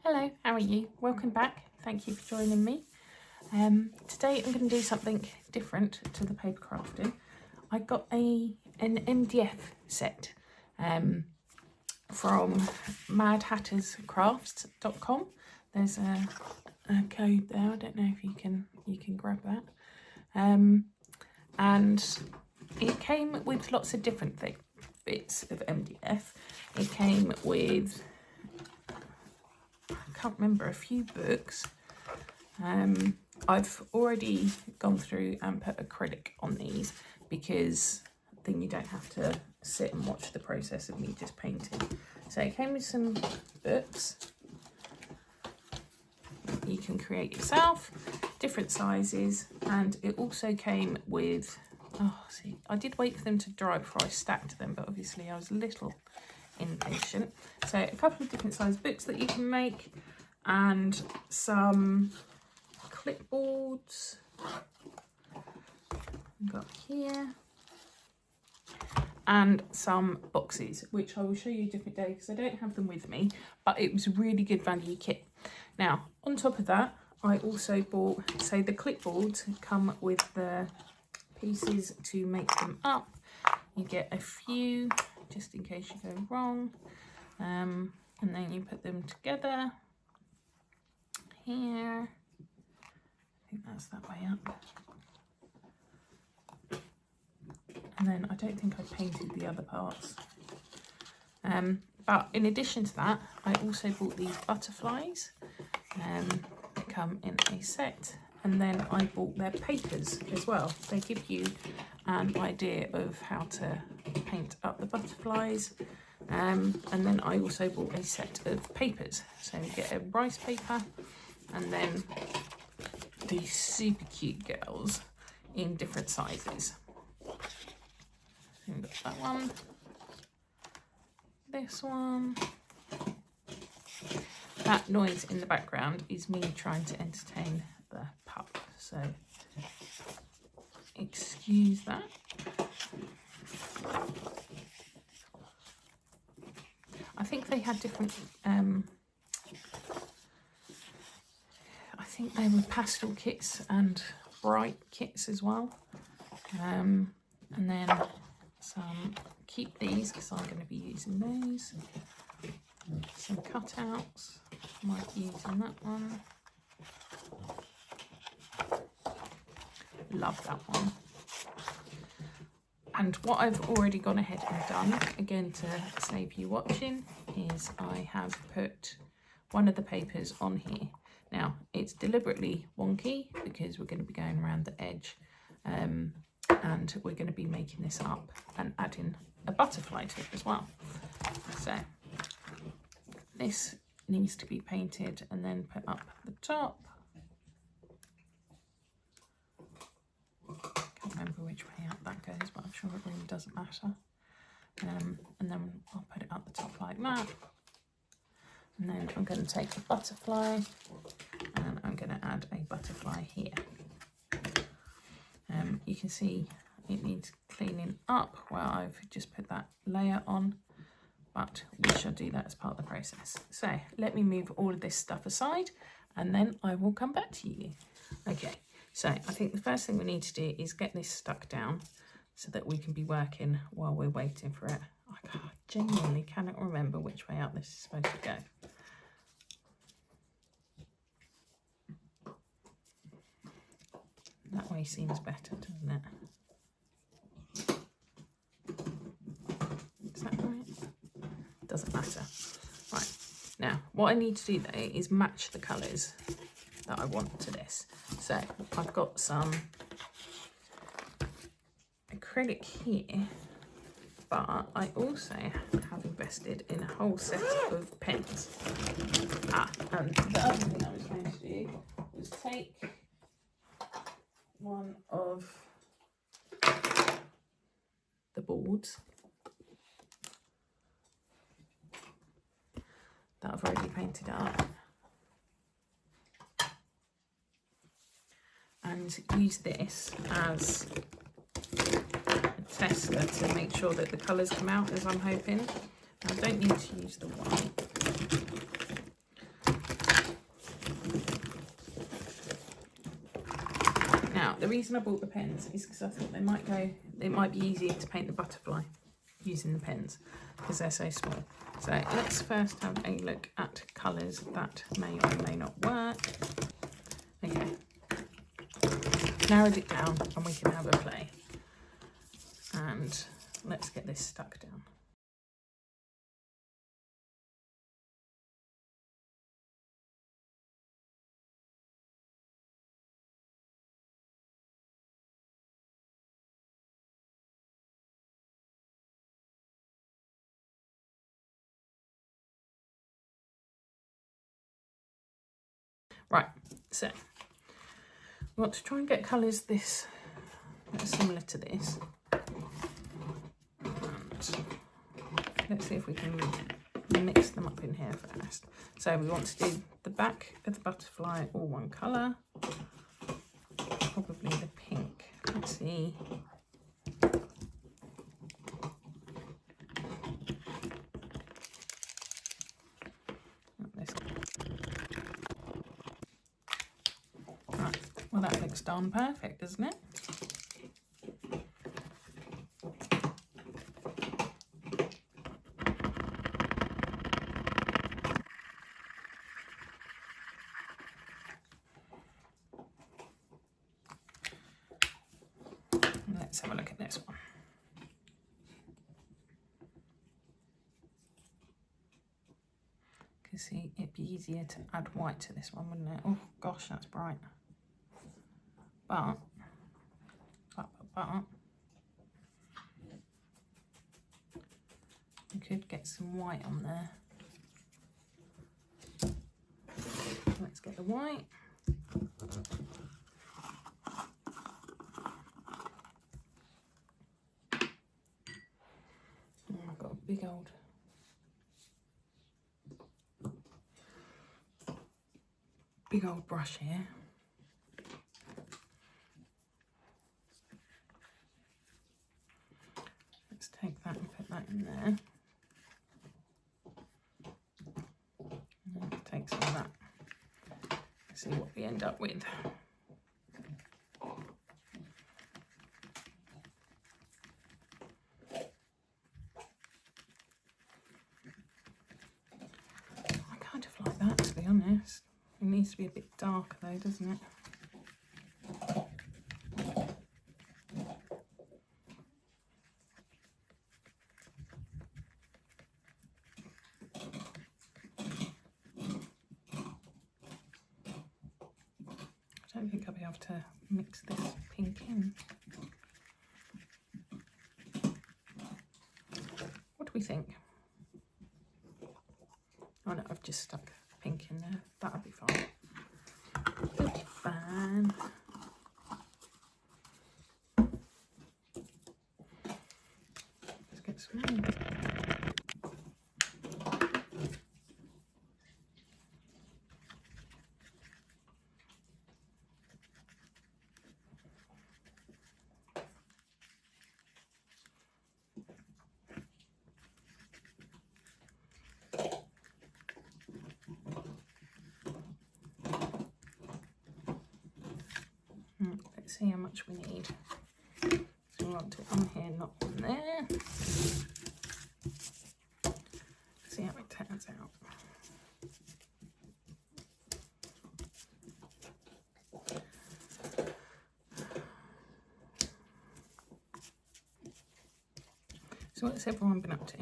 Hello, how are you? Welcome back. Thank you for joining me. Today I'm going to do something different to the paper crafting. I got an MDF set from madhatterscrafts.com. There's a code there. I don't know if you can grab that. And it came with lots of different bits of MDF. It came with, I can't remember, a few books. I've already gone through and put acrylic on these because then you don't have to sit and watch the process of me just painting. So it came with some books you can create yourself, different sizes, and it also came with, see, I did wait for them to dry before I stacked them, but obviously I was a little impatient. So a couple of different size books that you can make, and some clipboards I've got here, and some boxes, which I will show you a different day because I don't have them with me, but it was a really good value kit. Now, on top of that, I also bought, so the clipboards come with the pieces to make them up. You get a few, just in case you go wrong, and then you put them together here. I think that's that way up. And then I don't think I painted the other parts. But in addition to that, I also bought these butterflies. They come in a set, and then I bought their papers as well. They give you an idea of how to paint up the butterflies. And then I also bought a set of papers. So you get a rice paper, and then these super cute girls in different sizes. So you've got that one, this one. That noise in the background is me trying to entertain the pup, so excuse that. I think they had different, I think they were pastel kits and bright kits as well. And then some, keep these because I'm going to be using those. Some cutouts, might be using that one. Love that one. And what I've already gone ahead and done, again to save you watching, is I have put one of the papers on here. Now, it's deliberately wonky because we're going to be going around the edge, and we're going to be making this up and adding a butterfly to it as well. So this needs to be painted and then put up the top. Can't remember which way out that goes, but I'm sure it really doesn't matter. And then I'll put it up the top like that. And then I'm going to take the butterfly and I'm going to add a butterfly here. You can see it needs cleaning up where I've just put that layer on, but we shall do that as part of the process. So let me move all of this stuff aside and then I will come back to you. Okay, so I think the first thing we need to do is get this stuck down so that we can be working while we're waiting for it. I genuinely cannot remember which way out this is supposed to go. That way seems better, doesn't it? Is that right? Doesn't matter. Right, now what I need to do though is match the colours that I want to this. So I've got some acrylic here, but I also have invested in a whole set of pens. And the other thing I was going to do was take one of the boards that I've already painted up and use this as a tester to make sure that the colours come out as I'm hoping. I don't need to use the white. But the reason I bought the pens is because I thought it might be easier to paint the butterfly using the pens because they're so small. So let's first have a look at colours that may or may not work. Okay, narrowed it down and we can have a play. And let's get this stuck down. Right, so we want to try and get colours that are similar to this. And let's see if we can mix them up in here first. So we want to do the back of the butterfly all one colour, probably the pink. Let's see. Right, well that looks darn perfect, doesn't it? Let's have a look at this one. Because see, it'd be easier to add white to this one, wouldn't it? Oh gosh, that's bright. But we could get some white on there. Let's get the white. Oh, I've got a big old brush here. Let's take that and put that in there. And take some of that. Let's see what we end up with. I kind of like that, to be honest. It needs to be a bit darker though, doesn't it? I don't think I'll be able to mix this pink in. What do we think? Oh no, I've just stuck pink in there. That'll be fine. It'll be fine. Let's get some in. Let's see how much we need. So we want it on here, not on there. See how it turns out. So what's everyone been up to?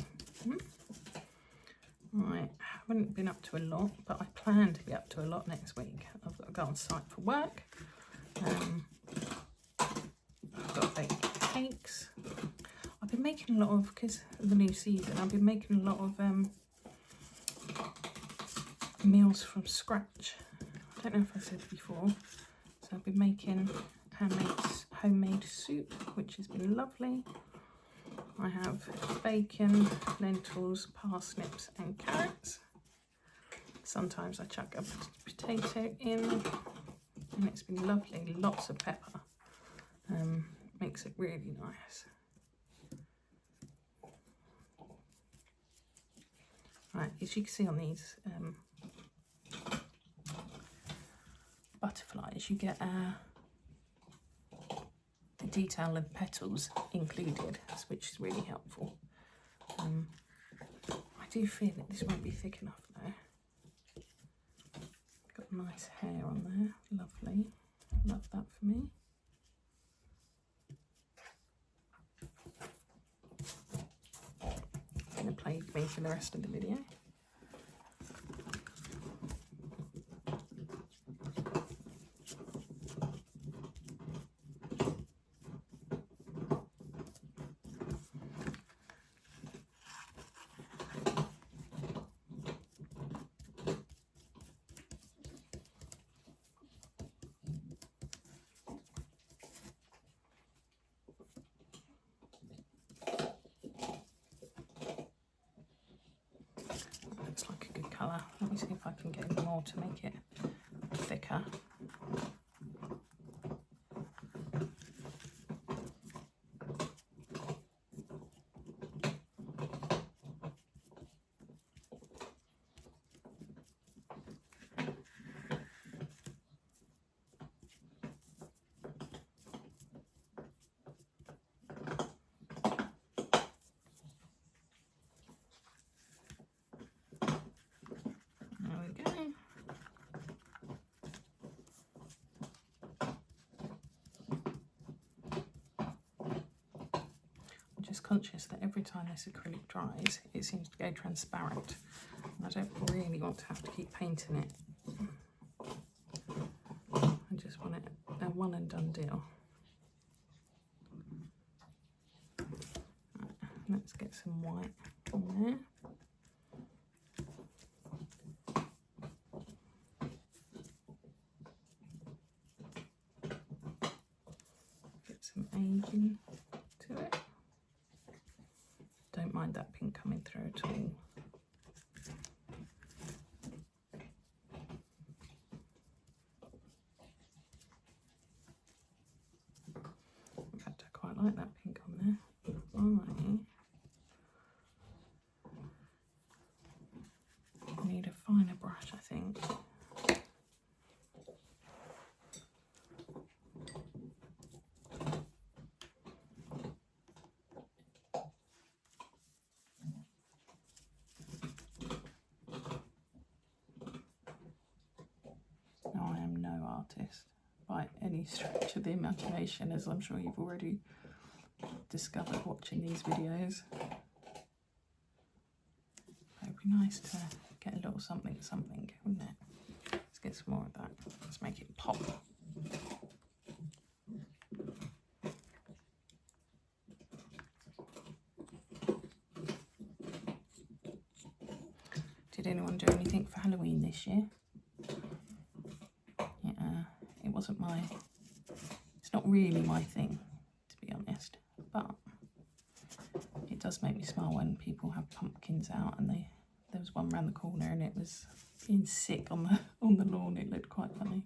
I haven't been up to a lot, but I plan to be up to a lot next week. I've got to go on site for work. I've got to bake cakes. I've been making a lot of, because of the new season, I've been making a lot of meals from scratch. I don't know if I said before. So I've been making homemade soup, which has been lovely. I have bacon, lentils, parsnips and carrots. Sometimes I chuck a potato in, and it's been lovely. Lots of pepper. Makes it really nice. Right, as you can see on these butterflies, you get a detail of petals included, which is really helpful. I do feel that this won't be thick enough though. Got nice hair on there, lovely. Love that for me. Gonna plague me for the rest of the video. Looks like a good colour. Let me see if I can get any more to make it thicker. Just conscious that every time this acrylic dries, it seems to go transparent. And I don't really want to have to keep painting it. I just want it a one and done deal. Right, let's get some white on there. Get some aging to it. Don't mind that pink coming through at all. In fact, I quite like that pink on there. I need a finer brush, I think. Now, I am no artist by any stretch of the imagination, as I'm sure you've already discovered watching these videos. It'd be nice to get a little something, wouldn't it? Let's get some more of that. Let's make it pop. Did anyone do anything for Halloween this year? Yeah, it wasn't it's not really my thing, to be honest, but it does make me smile when people have pumpkins out, and there was one round the corner and it was being sick on the lawn. It looked quite funny.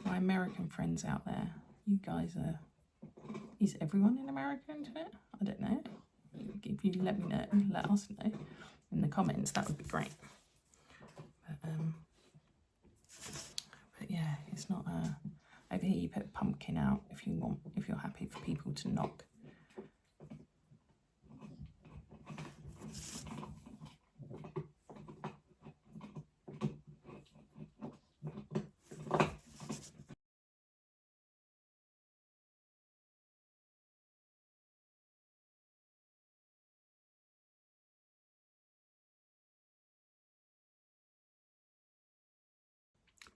My American friends out there, you guys is everyone in America into it? I don't know. If you let me know, let us know in the comments, that would be great. But yeah, it's not over here you put a pumpkin out if you're happy for people to knock.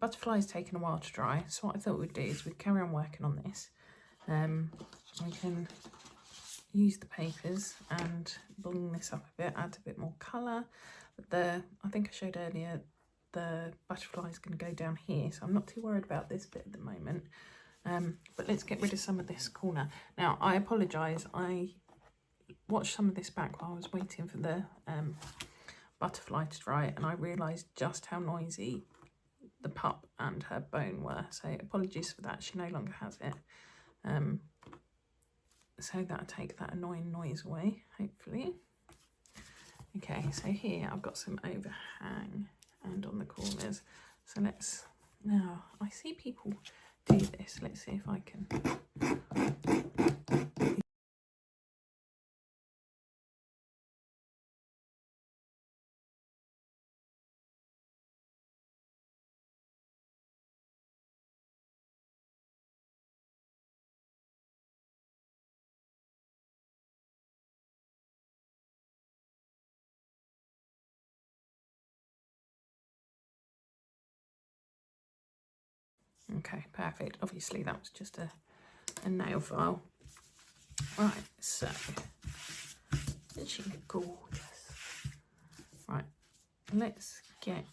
Butterfly's taken a while to dry, so what I thought we'd do is we'd carry on working on this. We can use the papers and bung this up a bit, add a bit more colour. I think I showed earlier, the butterfly is going to go down here, so I'm not too worried about this bit at the moment. But let's get rid of some of this corner. Now, I apologise, I watched some of this back while I was waiting for the butterfly to dry, and I realised just how noisy the pup and her bone were, so apologies for that. She no longer has it, so that'll take that annoying noise away, hopefully. Okay, so here I've got some overhang and on the corners, so now I see people do this. Let's see if I can. Okay, perfect. Obviously that was just a nail file. Right, so isn't she gorgeous? Right, let's get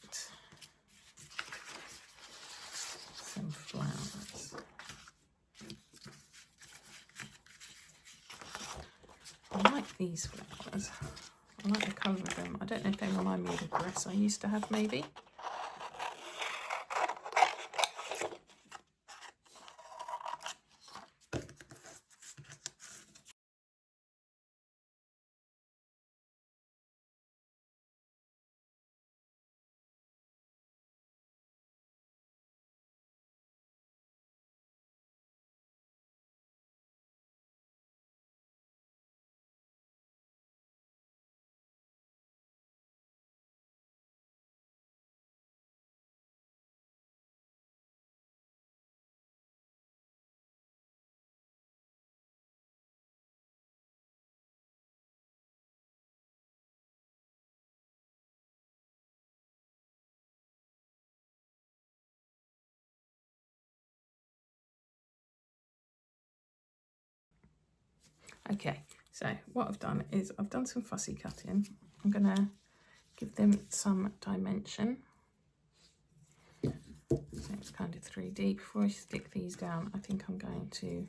some flowers. I like these flowers. I like the colour of them. I don't know if they remind me of a dress I used to have, maybe. Okay, so what I've done is I've done some fussy cutting. I'm going to give them some dimension. So it's kind of 3D. Before I stick these down, I think I'm going to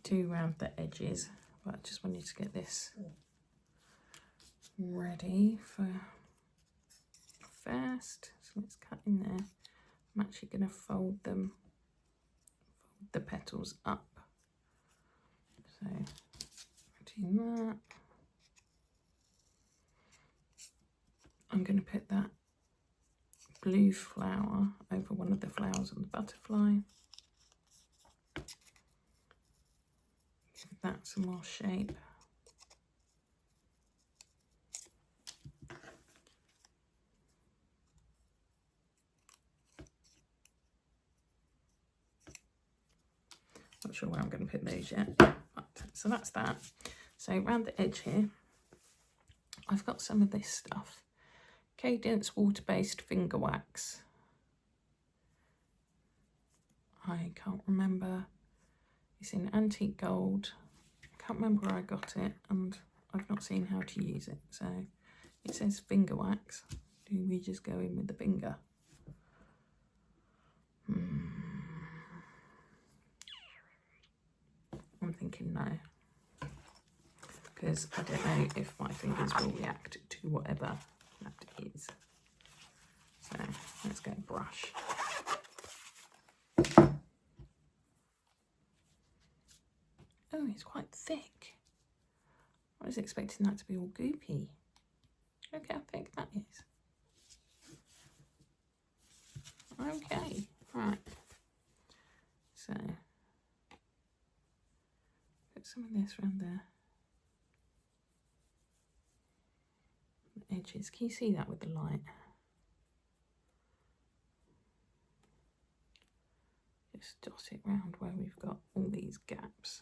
do round the edges, but I just wanted to get this ready for first. So let's cut in there. I'm actually going to fold them, fold the petals up. So do that. I'm going to put that blue flower over one of the flowers on the butterfly. Give that some more shape. Not sure where I'm going to put those yet. But, so that's that. So around the edge here, I've got some of this stuff. Cadence water-based finger wax. I can't remember. It's in antique gold. I can't remember where I got it, and I've not seen how to use it. So it says finger wax. Do we just go in with the finger? I'm thinking no, because I don't know if my fingers will react to whatever that is. So let's go brush. Oh, it's quite thick. I was expecting that to be all goopy. Look how thick that is. Okay, right. So put some of this around there. The edges. Can you see that with the light? Just dot it round where we've got all these gaps.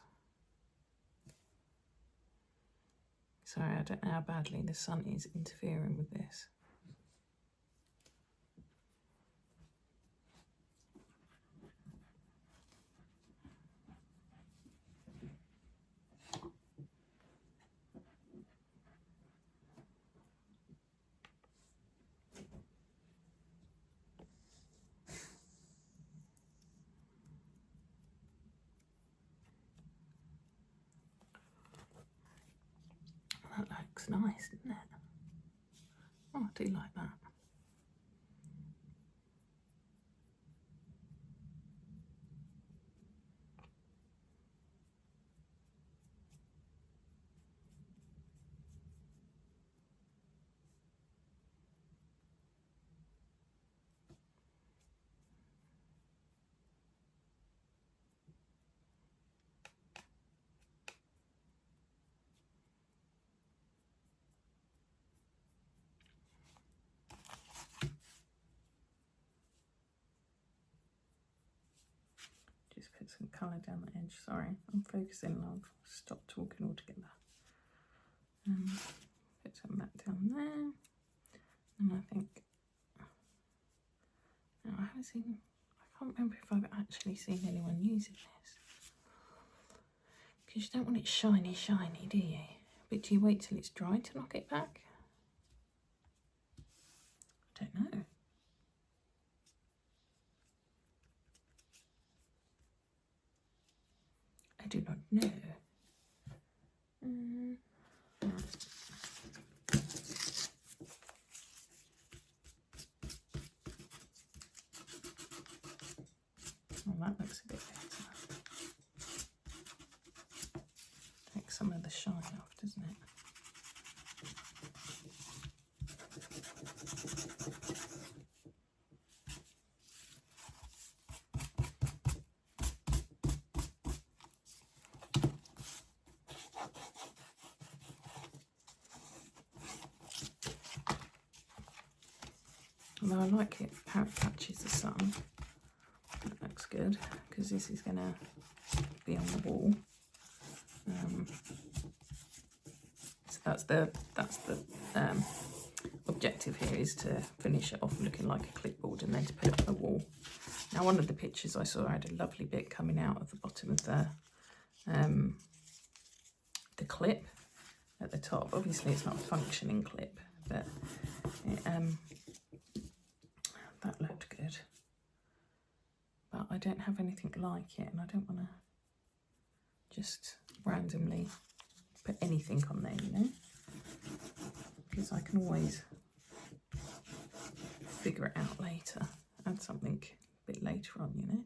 Sorry, I don't know how badly the sun is interfering with this. That looks nice, doesn't it? Oh, I do like that. colour down the edge. Sorry, I'm focusing. I've stopped talking altogether. Put some of that down there. And I think, no, I haven't seen, I can't remember if I've actually seen anyone using this. Because you don't want it shiny, shiny, do you? But do you wait till it's dry to knock it back? I don't know. I do not know. Well, that looks a bit better. Takes some of the shine off, doesn't it? Although I like it how it catches the sun. That looks good, because this is going to be on the wall. So that's the objective here, is to finish it off looking like a clipboard and then to put it on the wall. Now, one of the pictures I saw had a lovely bit coming out of the bottom of the clip at the top. Obviously, it's not a functioning clip, but it, that looked good. But I don't have anything like it, and I don't want to just randomly put anything on there, you know, because I can always figure it out later, add something a bit later on, you know.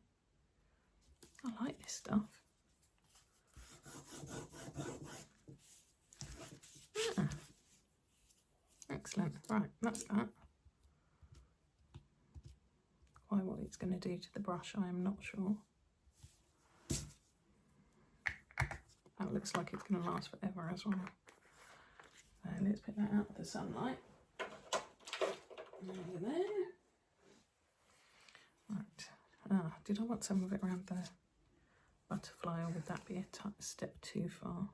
I like this stuff. Yeah. Excellent. Right, that's that. Quite what it's going to do to the brush, I am not sure. That looks like it's going to last forever as well. Let's put that out of the sunlight. Over there. Right. Did I want some of it around the butterfly, or would that be a step too far?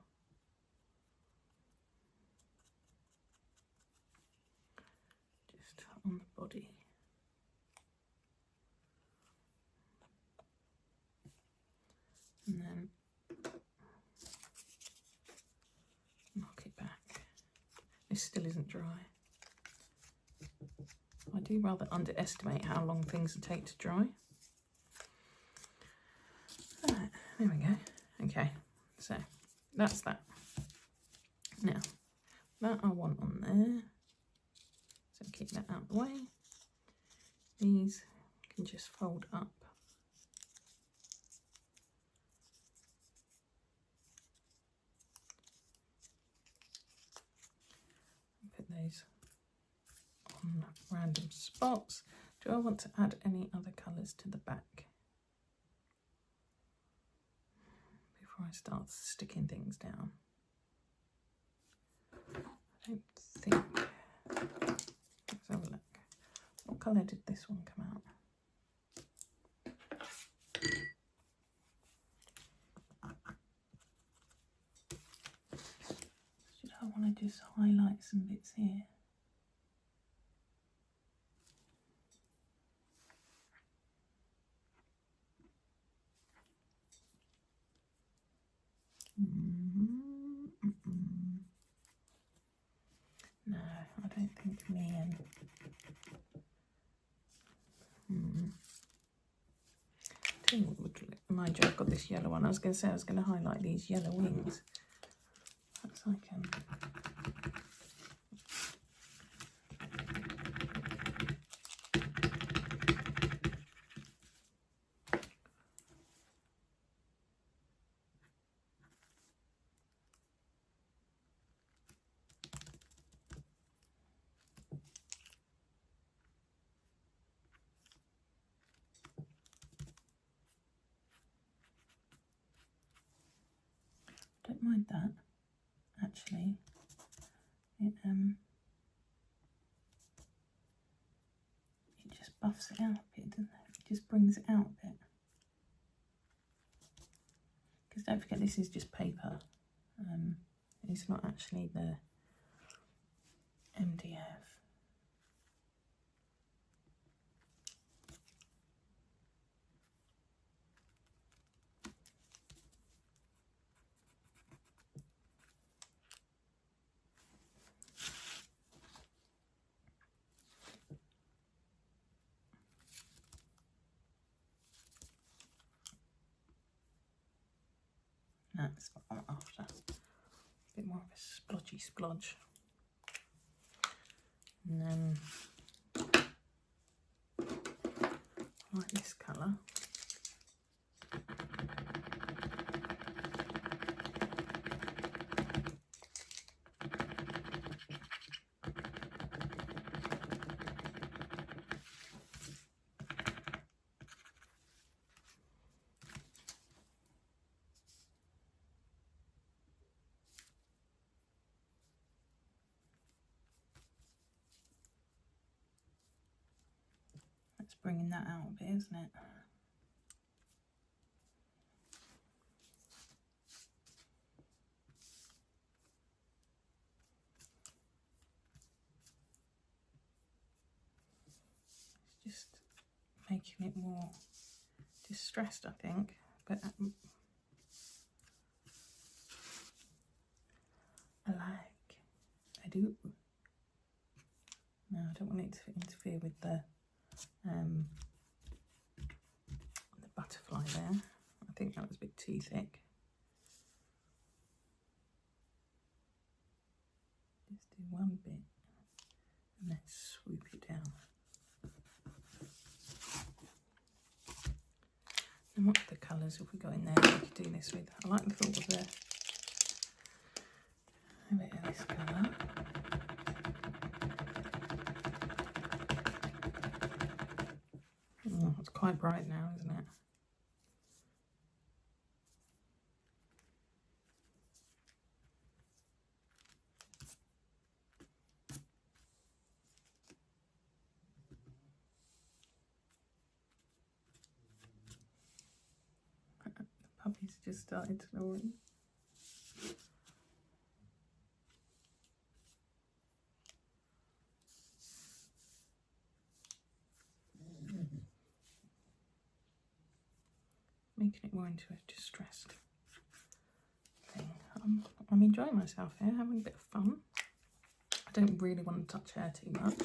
Just on the body. And then knock it back. This still isn't dry. I do rather underestimate how long things take to dry. Right, there we go. Okay, so that's that. Now, that I want on there. So keep that out of the way. These can just fold up. Put those on random spots. Do I want to add any other colours to the back before I start sticking things down? I don't think. Let's have a look. What colour did this one come out? Should I want to just highlight some bits here? No, I don't think me and tell you what would look. Mind you, I've got this yellow one. I was going to say I was going to highlight these yellow wings. Perhaps I can. Don't mind that, actually. It just buffs it out a bit, doesn't it? It just brings it out a bit. don't forget this is just paper. It's not actually the MDF. That's what I'm after. A bit more of a splodgy splodge. And then I like this colour. That's bringing that out a bit, isn't it? It's just making it more distressed, I think. But I do. No, I don't want it to interfere with the butterfly there. I think that was a bit too thick. Just do one bit and then swoop it down. And what are the colours have we got in there that we could do this with? I like the thought of a bit of this colour. Oh, it's quite bright now, isn't it? The puppies just started snoring. Making it more into a distressed thing. I'm enjoying myself here, having a bit of fun. I don't really want to touch hair too much.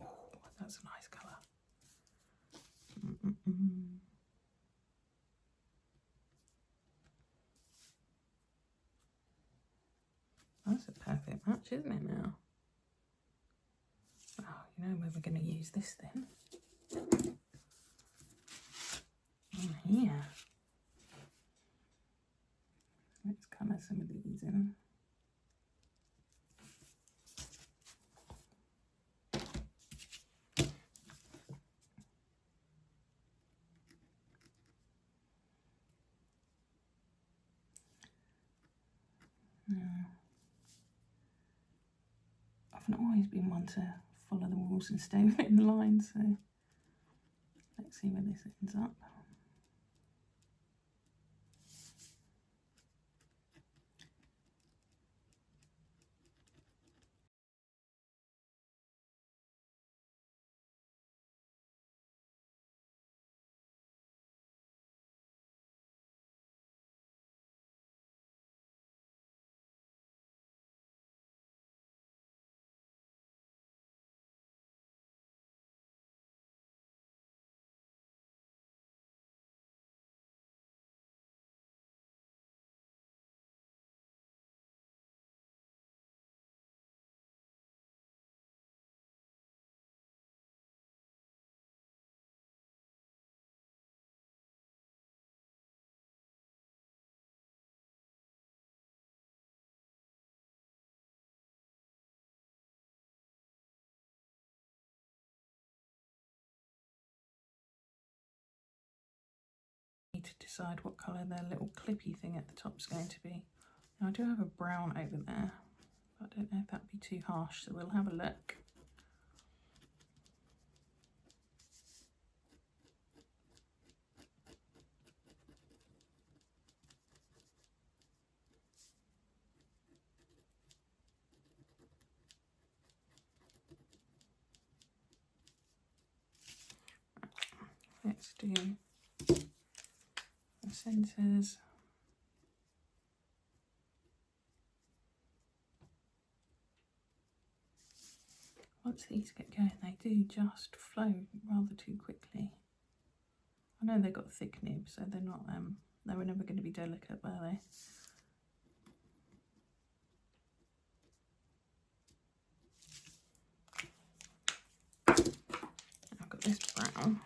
Oh, that's a nice colour. That's a perfect match, isn't it now? Oh, you know where we're going to use this then? In here. Let's colour some of these in. I've not always been one to follow the rules and stay within the lines, so let's see where this ends up. decide what colour their little clippy thing at the top is going to be. Now I do have a brown over there, but I don't know if that'd be too harsh, so we'll have a look. Let's do the centres. Once these get going, they do just flow rather too quickly. I know they've got thick nibs, so they're not, they were never going to be delicate, were they? I've got this brown.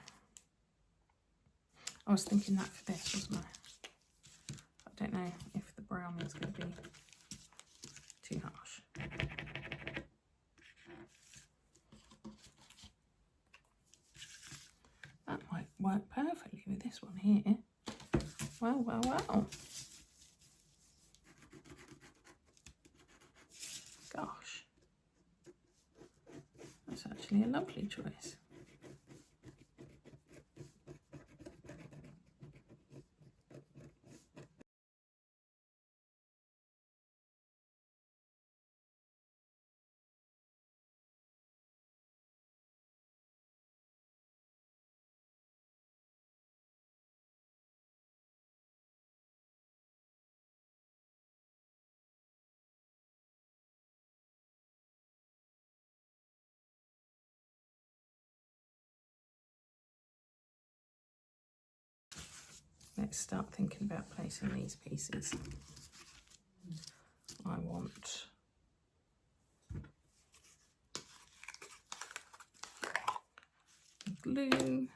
I was thinking that for this, wasn't I? I don't know if the brown is going to be too harsh. That might work perfectly with this one here. Well, well, well. Gosh. That's actually a lovely choice. Let's start thinking about placing these pieces. I want glue. I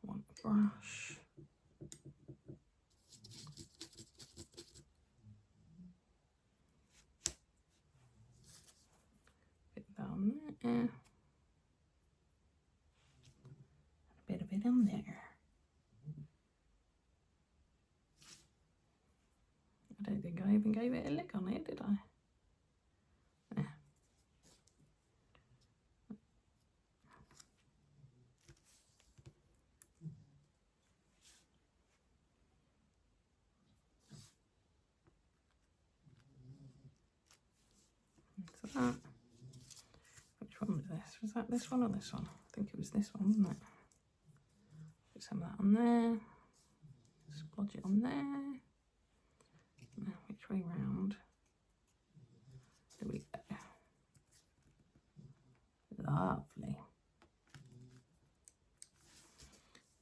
want a brush. Bit down there. A bit of it on there. I don't think I even gave it a lick on it, did I? There. So that. Which one was this? Was that this one or this one? I think it was this one, wasn't it? Put some of that on there. Splodge it on there. Now, which way round do we go? Lovely.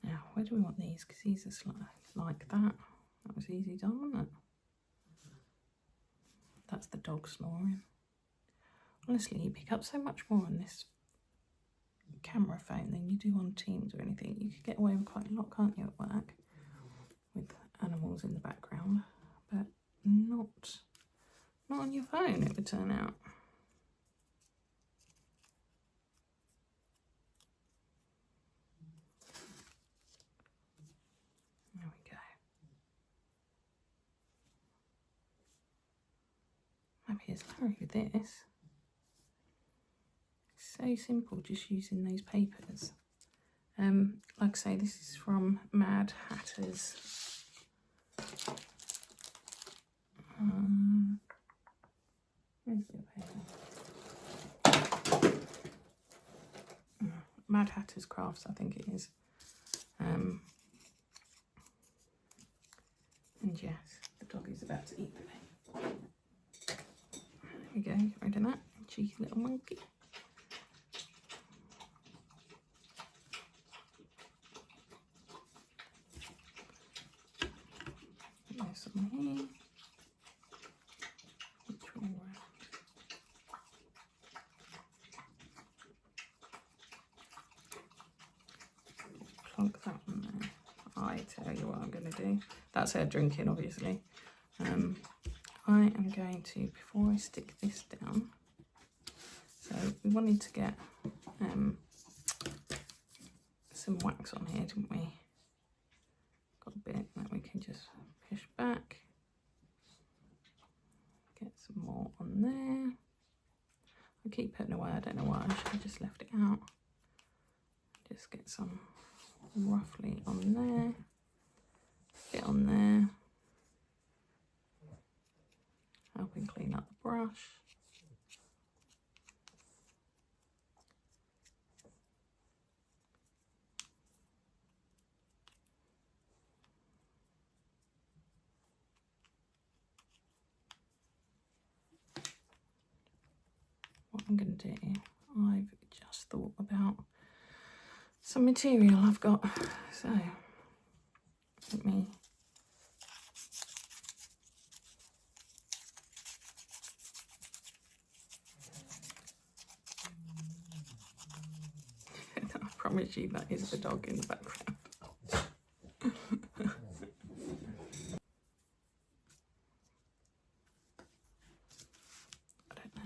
Now, where do we want these? Because these are like that. That was easy done, wasn't it? That's the dog snoring. Honestly, you pick up so much more on this camera phone than you do on Teams or anything. You could get away with quite a lot, can't you, at work? With animals in the background. But not on your phone, it would turn out. There we go. Happy as Larry with this. It's so simple, just using those papers. Like I say, this is from Mad Hatters. Where's the paper? Mad Hatters Crafts, I think it is. And yes, the dog is about to eat the paper. There we go, get rid of that. Cheeky little monkey. This on here. Which way around? Plonk that one there. I tell you what I'm going to do. That's her drinking, obviously. I am going to, before I stick this down, so So we wanted to get some wax on here, didn't we? Got a bit that we can just push back. Get some more on there. I keep putting away, I don't know why, I should have just left it out. Just get some roughly on there. Bit on there. Helping clean up the brush. What I'm going to do, I've just thought about some material I've got, so let me I promise you that is the dog in the background. I don't know.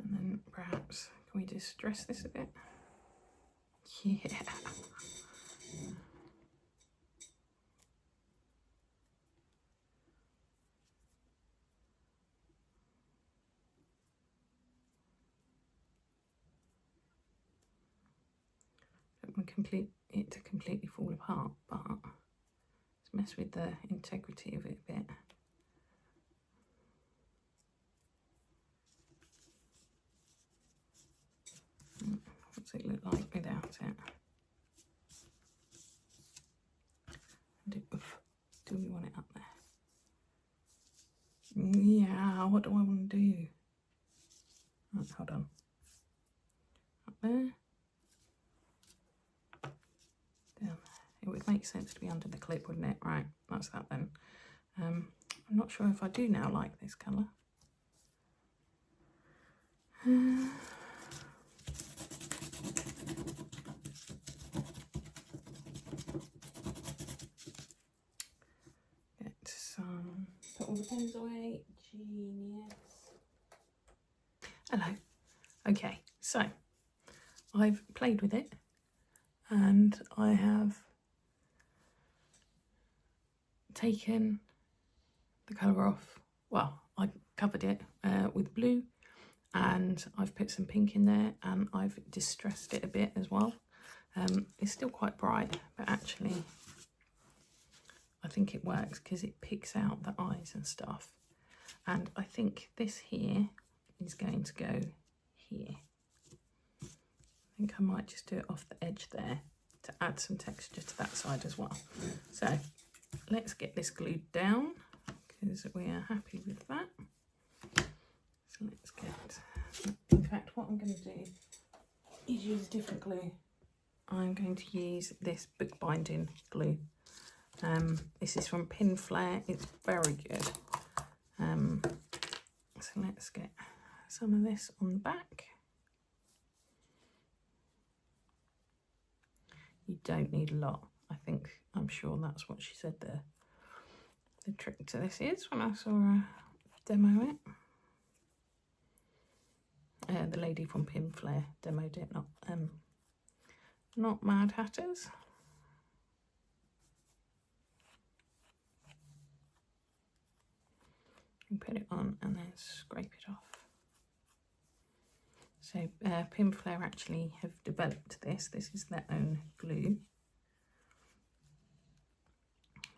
And then perhaps, can we just dress this a bit? Yeah. Don't want it to completely fall apart, but let's mess with the integrity of it a bit. What's it look like without it? Do we want it up there? Yeah, what do I want to do? Oh, hold on. Up there. Down there. It would make sense to be under the clip, wouldn't it? Right, that's that then. I'm not sure if I do now like this colour. Get some, put all the pens away. Genius. Hello. Okay, so I've played with it and I have taken the colour off. Well, I covered it with blue and I've put some pink in there and I've distressed it a bit as well. It's still quite bright, but actually I think it works because it picks out the eyes and stuff. And I think this here is going to go here. I think I might just do it off the edge there to add some texture to that side as well. So let's get this glued down because we are happy with that. So let's get, in fact, what I'm going to do is use different glue. I'm going to use this bookbinding glue. This is from Pin Flare. It's very good. So let's get some of this on the back. You don't need a lot. I'm sure that's what she said the trick to this is when I saw her demo it. The lady from Pin Flare demoed it, not Mad Hatters. And put it on and then scrape it off. So Pin Flare actually have developed this. This is their own glue.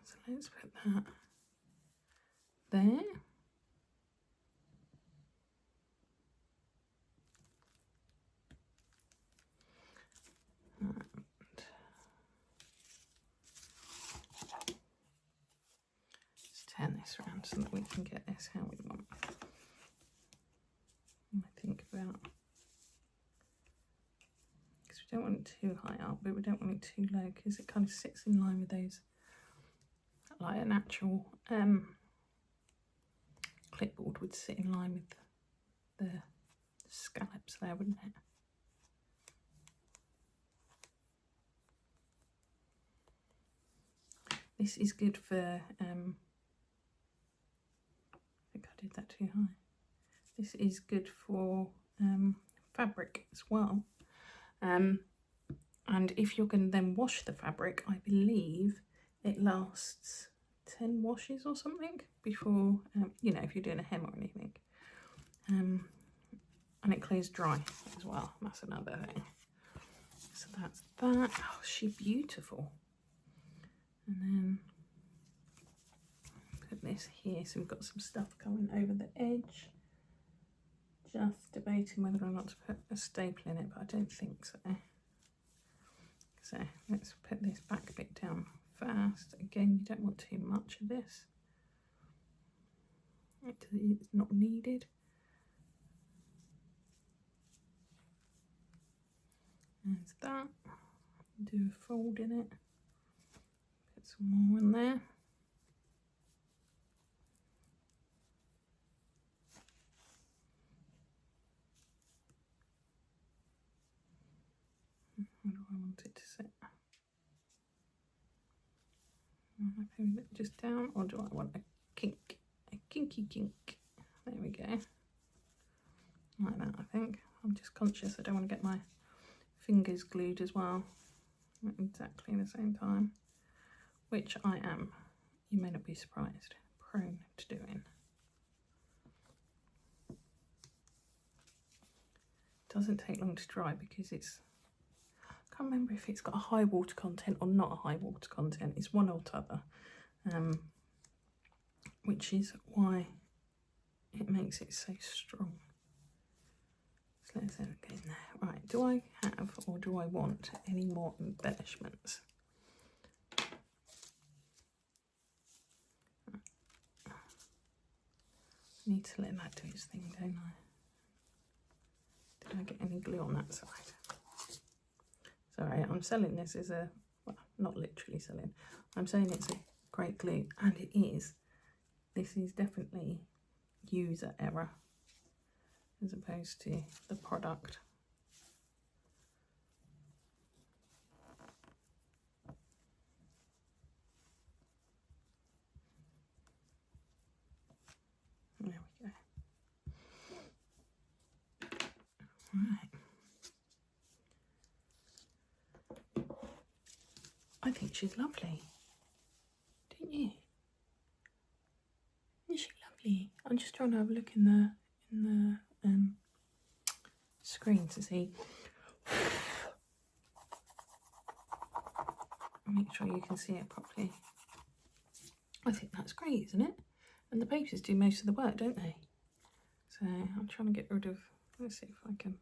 So let's put that there. And let's turn this around so that we can get this how we want. I think about, because we don't want it too high up, but we don't want it too low because it kind of sits in line with those, like an actual clipboard would sit in line with the scallops there, wouldn't it? This is good for, I think I did that too high. This is good for fabric as well. And if you're going to then wash the fabric, I believe it lasts 10 washes or something before, you know, if you're doing a hem or anything. And it clears dry as well. That's another thing. So that's that. Oh, she's beautiful. And then put this here. So we've got some stuff going over the edge. Just debating whether or not to put a staple in it, but I don't think so. So let's put this back bit down first. Again, you don't want too much of this. It's not needed. There's that. Do a fold in it. Put some more in there. How do I want it to sit? Am I happy with it just down, or do I want a kink? A kinky kink. There we go. Like that, I think. I'm just conscious I don't want to get my fingers glued as well at exactly the same time, which I am, you may not be surprised, prone to doing. Doesn't take long to dry because it's, I can't remember if it's got a high water content or not a high water content. It's one or t'other, which is why it makes it so strong. So let's get in there. Right, do I have or do I want any more embellishments? I need to let that do its thing, don't I? Did I get any glue on that side? Sorry, I'm selling this as a, well, not literally selling. I'm saying it's a great glue, and it is. This is definitely user error as opposed to the product. There we go. Right. I think she's lovely. Don't you? Isn't she lovely? I'm just trying to have a look in the screen to see. Make sure you can see it properly. I think that's great, isn't it? And the papers do most of the work, don't they? So I'm trying to get rid of, let's see if I can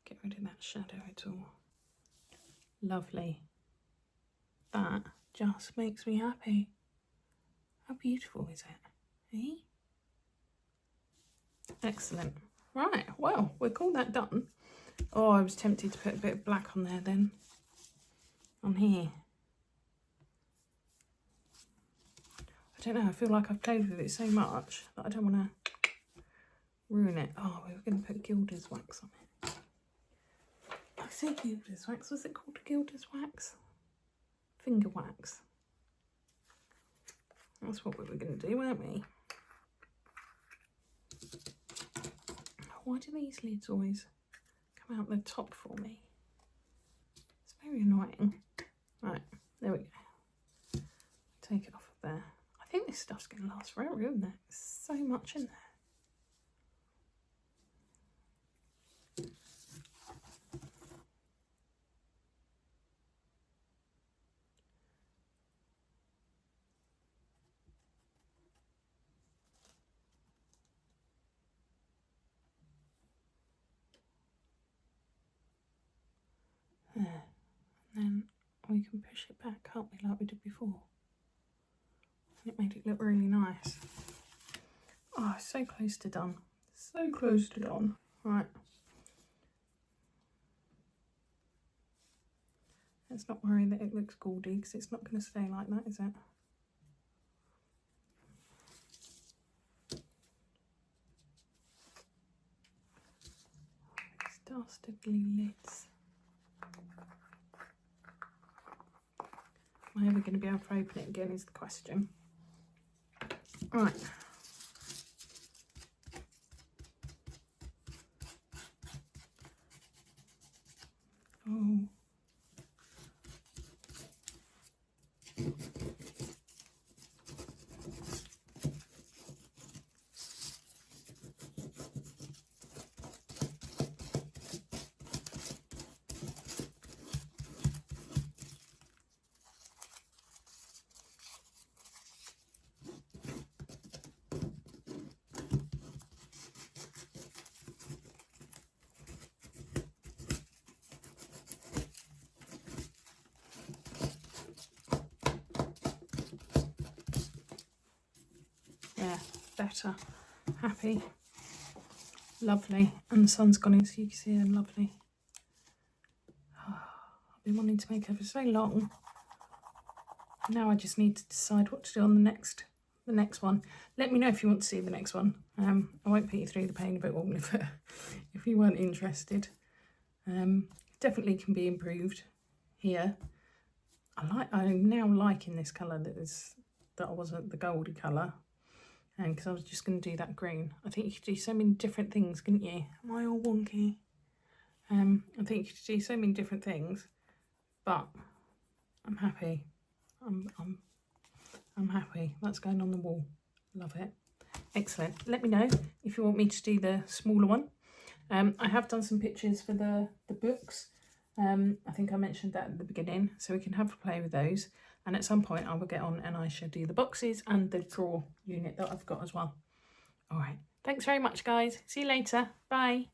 get rid of that shadow at all. Lovely. That just makes me happy. How beautiful is it? Eh? Excellent. Right, well, we'll call that done. Oh, I was tempted to put a bit of black on there then. On here. I don't know, I feel like I've played with it so much that I don't want to ruin it. Oh, we were going to put Gilder's wax on it. I say Gilder's wax. Was it called Gilder's wax? Finger wax. That's what we were going to do, weren't we? Why do these lids always come out the top for me? It's very annoying. Right, there we go. Take it off of there. I think this stuff's going to last forever, isn't it? There's so much in there. There. And then we can push it back, can't we, like we did before? And it made it look really nice. Oh, so close to done. So close to done. Right. Let's not worry that it looks gaudy because it's not going to stay like that, is it? These dastardly lids. Am I ever going to be able to open it again is the question. Right. Oh. Yeah, better. Happy. Lovely. And the sun's gone in so you can see them lovely. Oh, I've been wanting to make her for so long. Now I just need to decide what to do on the next one. Let me know if you want to see the next one. I won't put you through the pain of it all if you weren't interested. Definitely can be improved here. I'm now liking this colour that wasn't the goldy colour. And because I was just going to do that green. I think you could do so many different things, couldn't you? Am I all wonky? I think you could do so many different things, but I'm happy. I'm happy. That's going on the wall. Love it. Excellent. Let me know if you want me to do the smaller one. I have done some pictures for the books. I think I mentioned that at the beginning, so we can have a play with those. And at some point I will get on and I shall do the boxes and the drawer unit that I've got as well. All right. Thanks very much, guys. See you later. Bye.